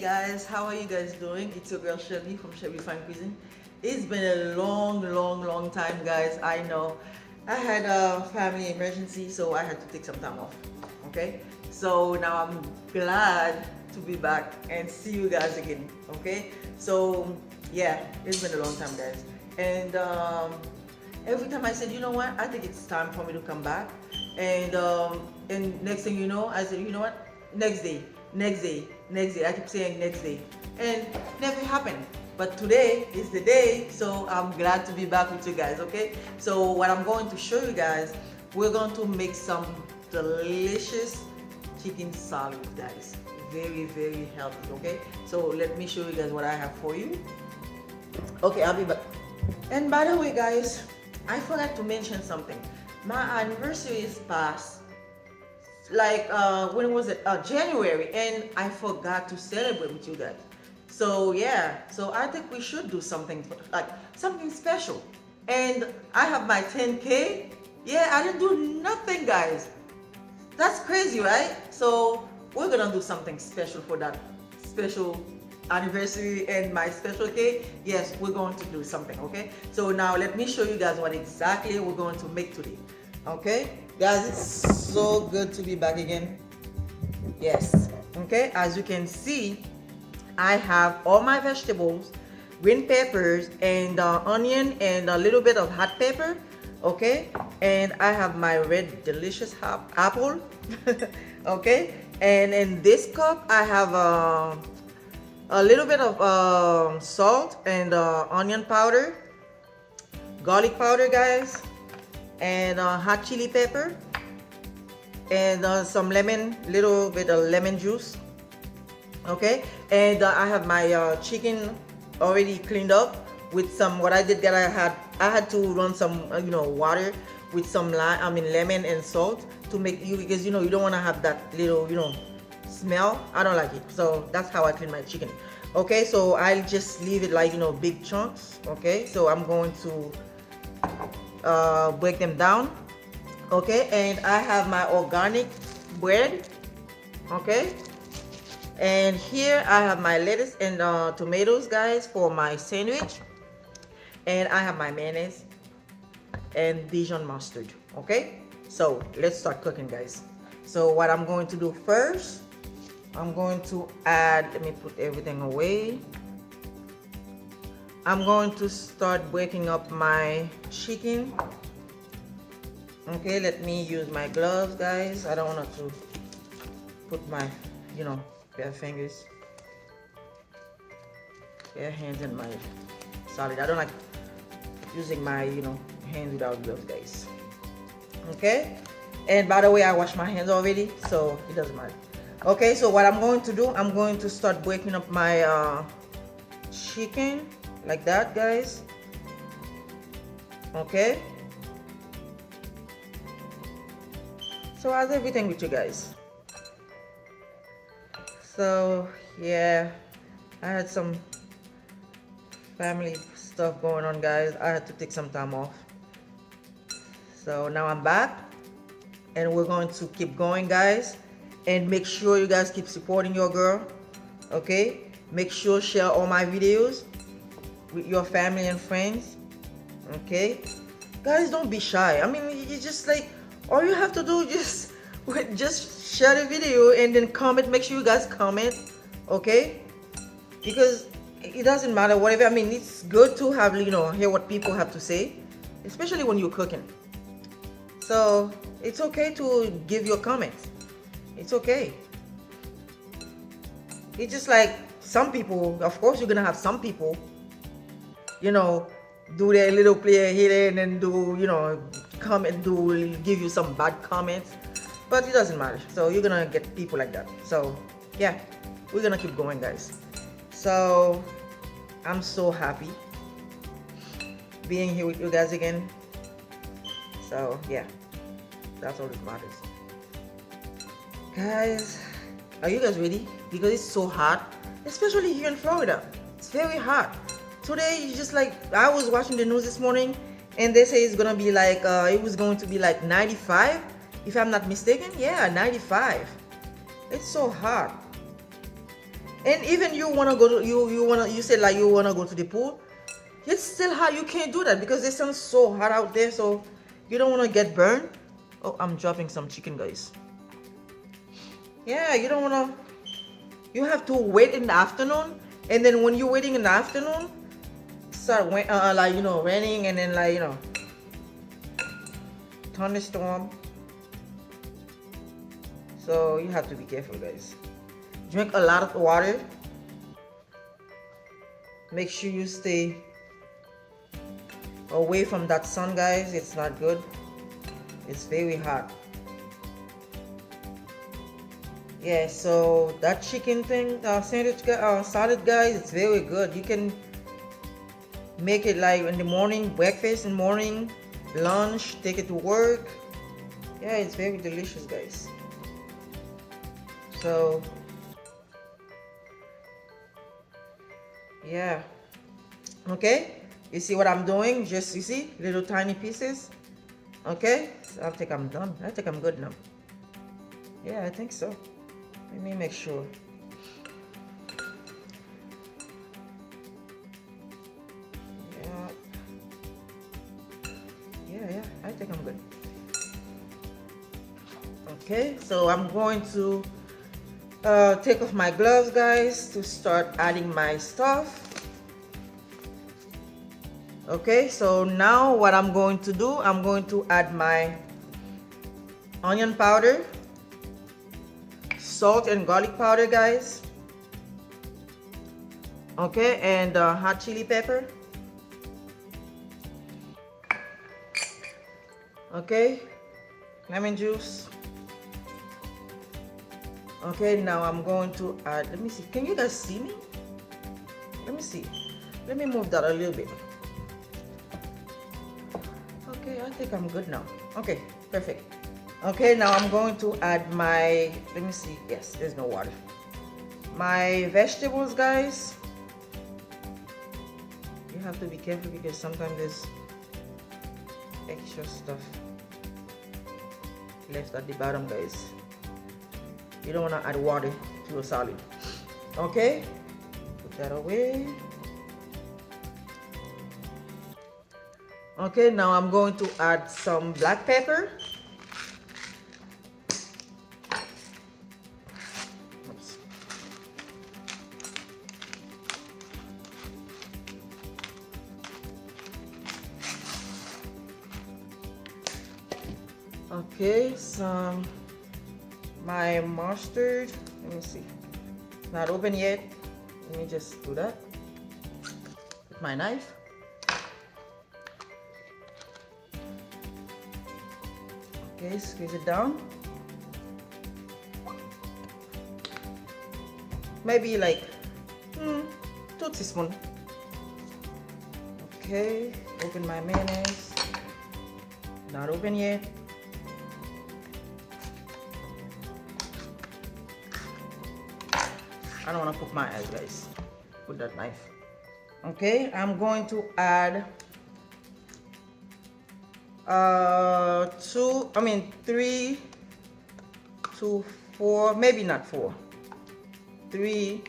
Hey guys, how are you guys doing? It's your girl Shelby from Shelby Fine Cuisine. It's been a long time, guys. I know. I had a family emergency, so I had to take some time off. Okay? So now I'm glad to be back and see you guys again. Okay? So yeah, it's been a long time, guys. And every time I said, you know what, I think it's time for me to come back. And next thing you know, I said, you know what, next day, next day, next day. I keep saying next day, and never happened. But today is the day, so I'm glad to be back with you guys. Okay, so what I'm going to show you guys, we're going to make some delicious chicken salad, guys. Very healthy. Okay, so let me show you guys what I have for you. Okay, I'll be back. And by the way, guys, I forgot to mention something. My anniversary is past, like when was it? January, and I forgot to celebrate with you guys. So yeah, so I think we should do something like something special. And I have my 10K. Yeah, I didn't do nothing, guys. That's crazy, right? So we're gonna do something special for that special anniversary and my special K. Yes, we're going to do something. Okay, so now let me show you guys what exactly we're going to make today. Okay, guys, it's so good to be back again. Yes. Okay, as you can see, I have all my vegetables, green peppers, and onion, and a little bit of hot pepper. Okay, and I have my red delicious apple. Okay, and in this cup I have a little bit of salt and onion powder, garlic powder, guys, and hot chili pepper, and some lemon, little bit of lemon juice. Okay, and I have my chicken already cleaned up with some. What I did that I had to run some water with some lemon and salt to make you, because you don't want to have that little smell. I don't like it, so that's how I clean my chicken. Okay, so I'll just leave it like big chunks. Okay, so I'm going to break them down. Okay, and I have my organic bread. Okay, and here I have my lettuce and tomatoes, guys, for my sandwich. And I have my mayonnaise and Dijon mustard. Okay, so let's start cooking, guys. So what I'm going to do first, I'm going to add, let me put everything away. I'm going to start breaking up my chicken. Okay, let me use my gloves, guys. I don't want to put my bare fingers, bare hands in my salad. I don't like using my hands without gloves, guys. Okay, and by the way, I washed my hands already, so it doesn't matter. Okay, so what I'm going to do, I'm going to start breaking up my chicken like that, guys. Okay, so how's everything with you guys? So yeah, I had some family stuff going on, guys. I had to take some time off, so now I'm back and we're going to keep going, guys. And make sure you guys keep supporting your girl. Okay, make sure share all my videos with your family and friends. Okay, guys, don't be shy. I mean, you just like, all you have to do just share the video and then comment. Make sure you guys comment. Okay, because it doesn't matter whatever. I mean, it's good to have hear what people have to say, especially when you're cooking. So it's okay to give your comments. It's okay. It's just like some people, of course you're gonna have some people, do their little play here and then give you some bad comments. But it doesn't matter. So you're gonna get people like that. So yeah, we're gonna keep going, guys. So I'm so happy being here with you guys again. So yeah, that's all that matters. Guys, are you guys ready? Because it's so hot, especially here in Florida. It's very hot. Today, just like I was watching the news this morning, and they say it's gonna be like it was going to be like 95, if I'm not mistaken. Yeah, 95. It's so hot. And even you wanna go to you said like you wanna go to the pool. It's still hot. You can't do that because the sun's so hot out there. So you don't wanna get burned. Oh, I'm dropping some chicken, guys. Yeah, you don't wanna. You have to wait in the afternoon, and then when you're waiting in the afternoon, start like raining, and then like thunderstorm. So you have to be careful, guys. Drink a lot of water. Make sure you stay away from that sun, guys. It's not good. It's very hot. Yeah, so that chicken thing, sandwich, salad, guys, it's very good. You can make it like in the morning, breakfast in the morning, lunch, take it to work. Yeah, it's very delicious, guys. So yeah, okay, you see what I'm doing? Just, you see, little tiny pieces. Okay, so I think I'm done. I think I'm good now. Yeah, I think so. Let me make sure. Yeah, I think I'm good. Okay, so I'm going to take off my gloves, guys, to start adding my stuff. Okay, so now what I'm going to do, I'm going to add my onion powder, salt and garlic powder, guys. Okay, and hot chili pepper. Okay, lemon juice. Okay, now I'm going to add, let me see, can you guys see me? Let me see, let me move that a little bit. Okay, I think I'm good now. Okay, perfect. Okay, now I'm going to add my, let me see, yes, there's no water. My vegetables, guys. You have to be careful because sometimes there's extra stuff left at the bottom, guys. You don't want to add water to your salad. Okay, put that away. Okay, now I'm going to add some black pepper. Oops. Okay, some my mustard. Let me see. Not open yet. Let me just do that with my knife. Okay, squeeze it down. Maybe like 2 teaspoons. Okay, open my mayonnaise. Not open yet. I don't want to poke my eyes, guys, with that knife. Okay, I'm going to add 3 to 4, maybe not 4, 3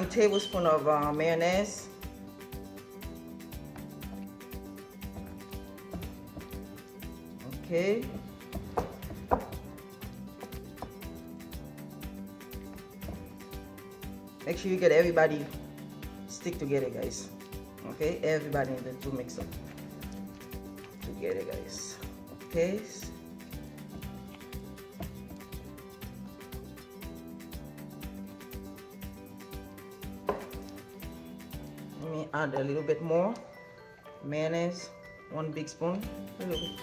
tablespoon of mayonnaise. Okay. Make sure you get everybody stick together, guys. Okay, everybody need to mix up together, guys. Okay. Let me add a little bit more mayonnaise, 1 big spoon, a little bit.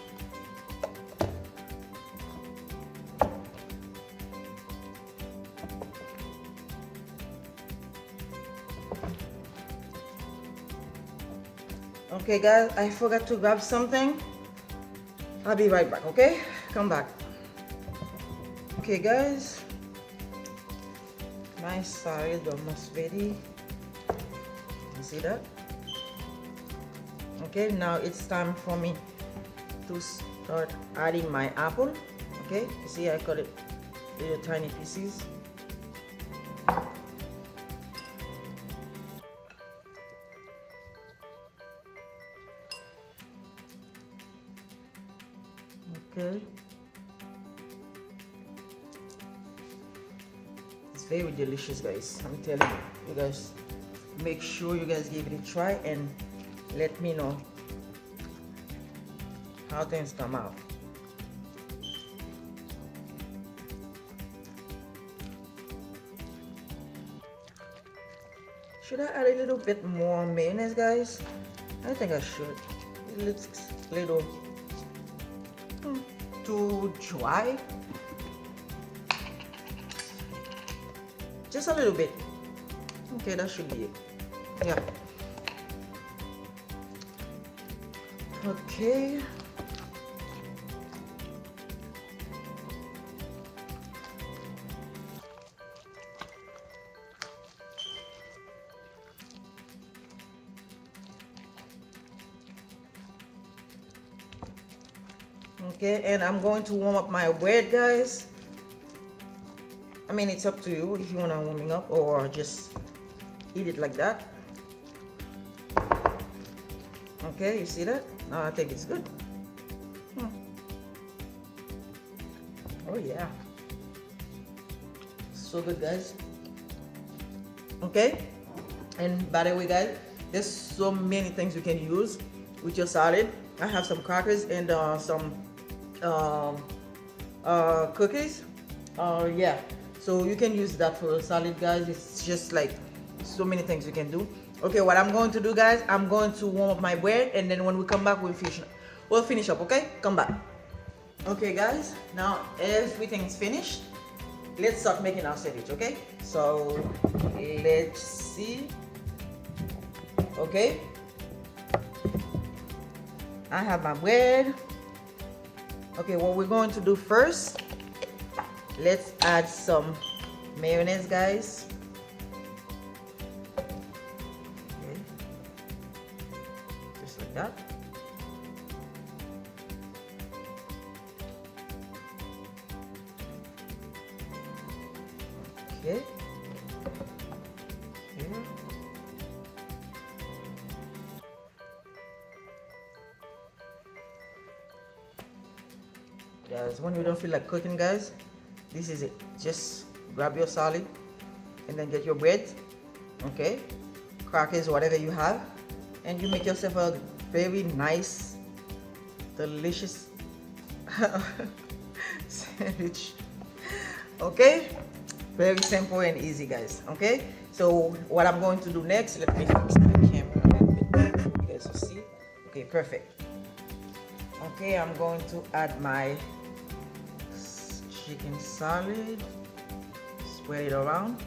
Okay, guys, I forgot to grab something. I'll be right back, okay? Come back. Okay, guys, my salad almost ready. You see that? Okay, now it's time for me to start adding my apple. Okay, you see I cut it little tiny pieces. Okay. It's very delicious, guys. I'm telling you. You guys, make sure you guys give it a try and let me know how things come out. Should I add a little bit more mayonnaise, guys? I think I should. It looks a little too dry. Just a little bit. Okay, that should be it. Yeah. Okay. Okay, and I'm going to warm up my bread, guys. I mean, it's up to you if you want to warming up or just eat it like that. Okay, you see that? Now I think it's good. Oh yeah, so good, guys. Okay, and by the way, guys, there's so many things you can use with your salad. I have some crackers and some cookies. Yeah, so you can use that for a salad, guys. It's just like so many things you can do. Okay, what I'm going to do, guys, I'm going to warm up my bread, and then when we come back, we'll finish up. Okay, come back. Okay, guys, now everything's finished. Let's start making our sandwich. Okay, so let's see. Okay, I have my bread. Okay, what we're going to do first, let's add some mayonnaise, guys. Okay, just like that. Okay. Here. Guys, when you don't feel like cooking, guys, this is it. Just grab your salad and then get your bread, okay, crackers, whatever you have, and you make yourself a very nice, delicious sandwich. Okay, very simple and easy, guys. Okay, so what I'm going to do next, let me fix the camera a little bit so you guys will see. Okay, perfect. Okay, I'm going to add my chicken salad, spread it around.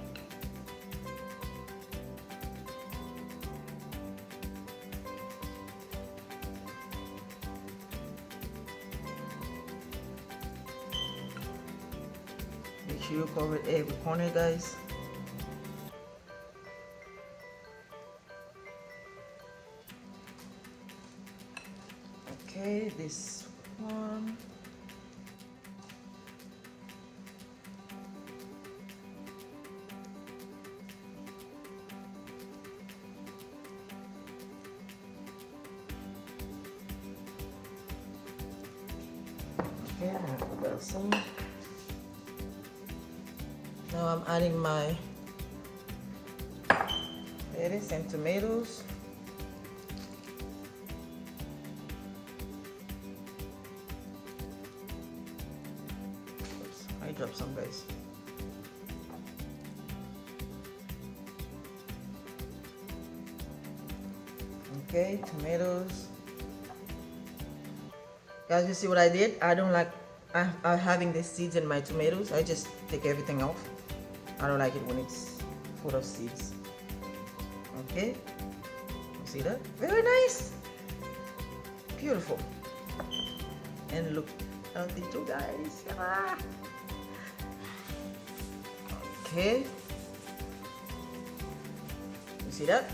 Make sure you cover every corner, guys. Okay, this one. Okay, I have got some. Now I'm adding my lettuce and tomatoes. Oops, I dropped some, guys. Okay, tomatoes. Guys, you see what I did? I don't like having the seeds in my tomatoes. I just take everything off. I don't like it when it's full of seeds. Okay, see that? Very nice, beautiful, and look healthy too, guys. Ah. Okay, you see that?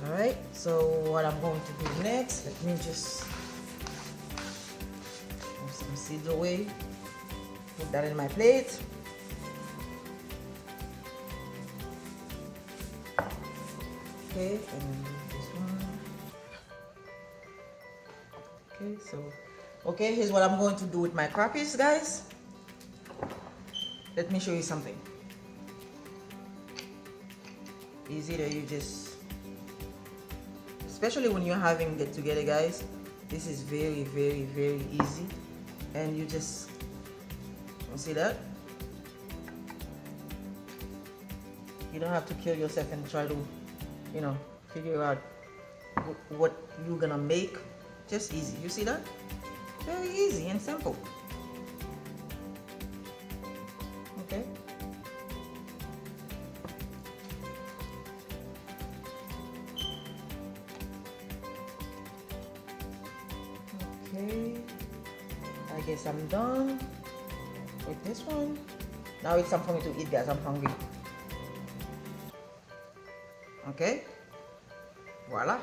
All right, so what I'm going to do next, let me just seeds away. Put that in my plate. Okay, and this one. Okay, so okay, here's what I'm going to do with my crackers, guys. Let me show you something. Easy that you just, especially when you're having get together, guys, this is very easy. And you just, you see that? You don't have to kill yourself and try to, you know, figure out what you're gonna make. Just easy. You see that? Very easy and simple. Okay. Okay. I guess I'm done with this one. Now it's time for me to eat, guys. I'm hungry. Okay. Voila.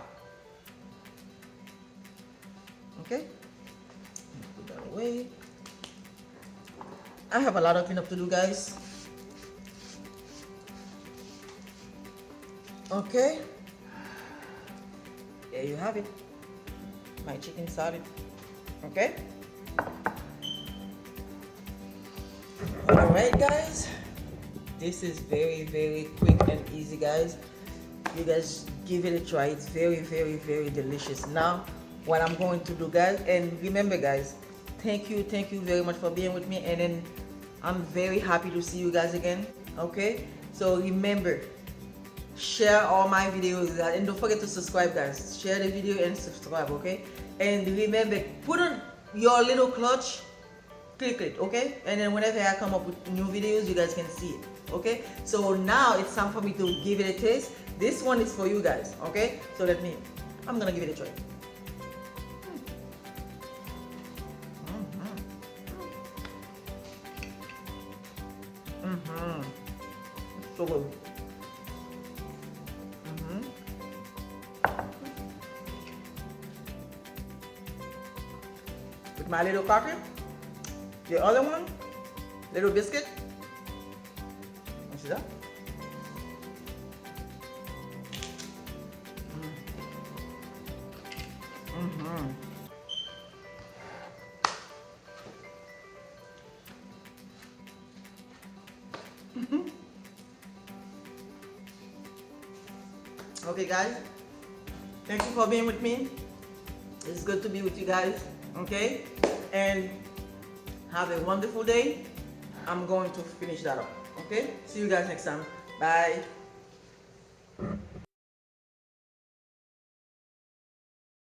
Okay. Put that away. I have a lot of cleanup to do, guys. Okay. There you have it. My chicken salad. Okay. Alright, guys. This is very quick and easy, guys. You guys give it a try. It's very delicious. Now what I'm going to do, guys, and remember, guys, thank you very much for being with me, and then I'm very happy to see you guys again. Okay, so remember, share all my videos, and don't forget to subscribe, guys. Share the video and subscribe. Okay, and remember, put on your little clutch, click it. Okay, and then whenever I come up with new videos, you guys can see it. Okay, so now it's time for me to give it a taste. This one is for you guys. Okay, so I'm gonna give it a try. So good. With my little coffee, the other one, little biscuit. You see that? Okay, guys, thank you for being with me. It's good to be with you guys. Okay, and have a wonderful day. I'm going to finish that up. Okay, see you guys next time. Bye.